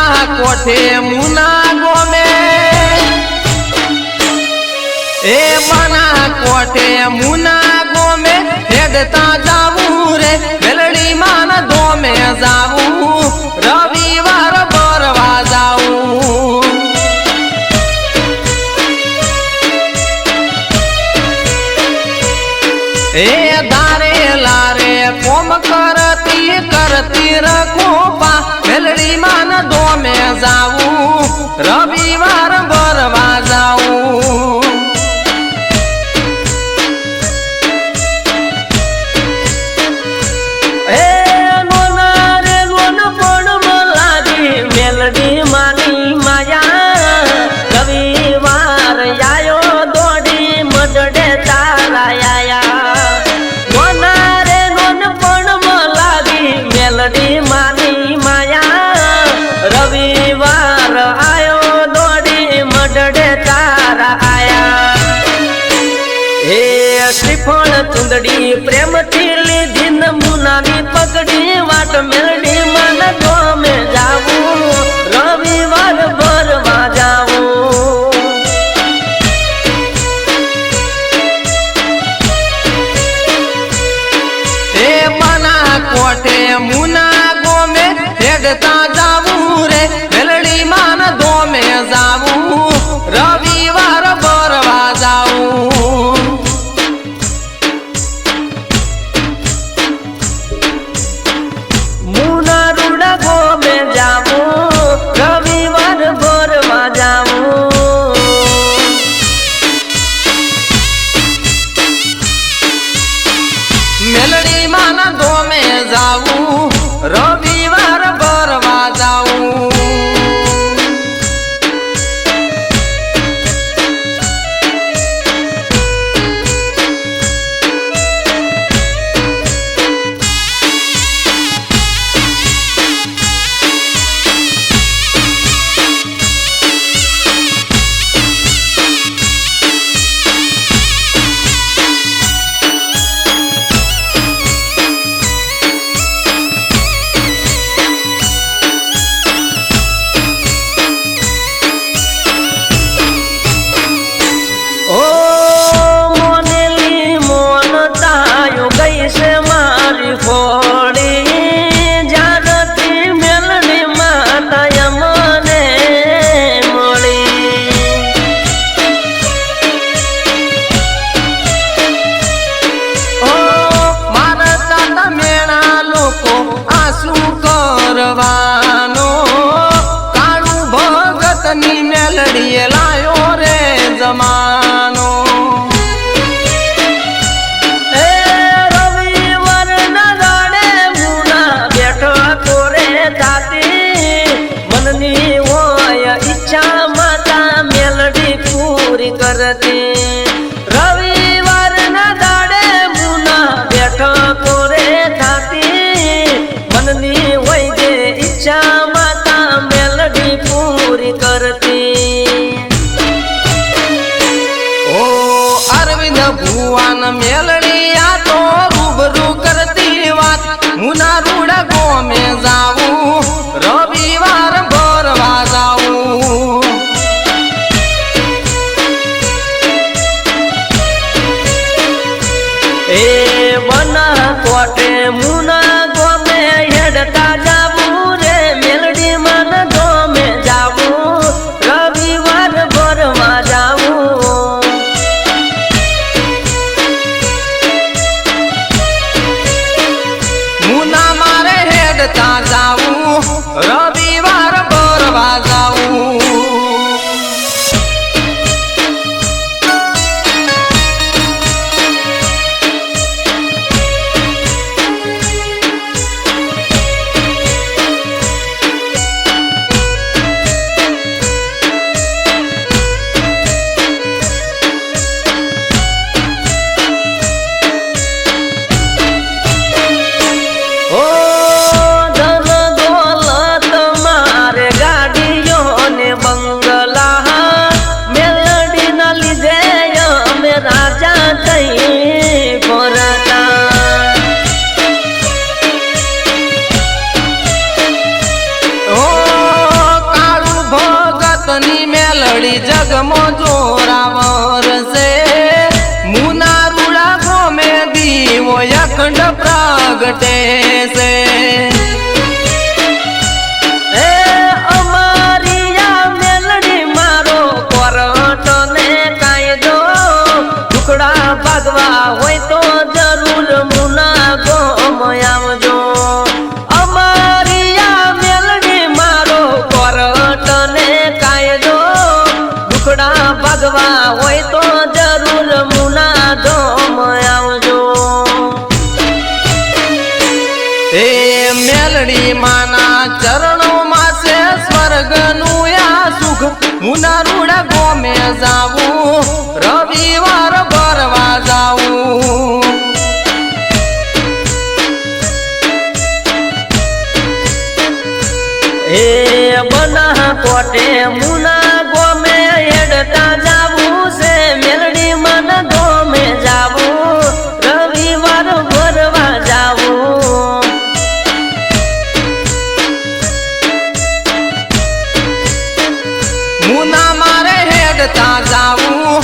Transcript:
કોઠે મુના ગોમે એ બના કોઠે મુના ગોમે હેડતા જાવું રે મેલડી માન ધોમે જાવું રવિવાર ભરવા જાવું એ ધારે લારે કોમ કરતી રખોપા મેલડી માન ધોમે જાવું રવિવાર ભરવા જાવું શ્રીફળ ચુંદડી પ્રેમથી લીધી નમૂનાની પકડી વાટ મેલડી માન ગોમે જાવું રવિવાર ભરવા જાવું એ બના કોઠે મુના ગોમે હેડતા જાવું રે મેલડી માન ધોમે જાવું રવિવાર ભરવા જાવું મેલડી માન ધોમે જાવું રવિવાર ભરવા જાવું ની મેલડીએ લાયો રે જમાનો એ રવિવાર ના દાડે મુના બેઠો કોરે જાતી મનની હોય ઈચ્છા માતા મેલડી પૂરી કરતી રવિવાર ના દાડે મુના બેઠો કોરે જાતી મનની હોય જે ઈચ્છા માતા મેલડી પૂરી કરતી ઓ અરવિંદ ભુવન મેલડી આ તો રૂબરૂ કરતી વાત મુના રૂડા ગોમે જાવું રવિવાર ભરવા જાવું એ બના કોઠે મુના ગોમે હેડતા જાવું રે મેલડી માન ધોમે જાવું રવિવાર ભરવા જાવું મુના મારે હેડતા જાવું રવિવાર ભરવા જાવું ઘટે છે એ અમારી આ મેલડી મારો કોરટ ને કાયદો ટુકડા ભાગવા હોય તો જરૂર મુના ગોમ આવજો અમારી આ મેલડી મારો કોરટ ને કાયદો ટુકડા ભાગવા હોય તો જરૂર મુના ગોમ આવજો એ મેલડી માના ચરણોમાં છે સ્વર્ગનું આ સુખ મુના રૂડા ગોમે જાવું રવિવાર ભરવા જાવું એ બના કોટે મુના ગોમે હેડતા જાવું છે મેલડી મન ગોમે જાવું રવિવાર ભરવા જાવું મુના મારે હેડતા જાવું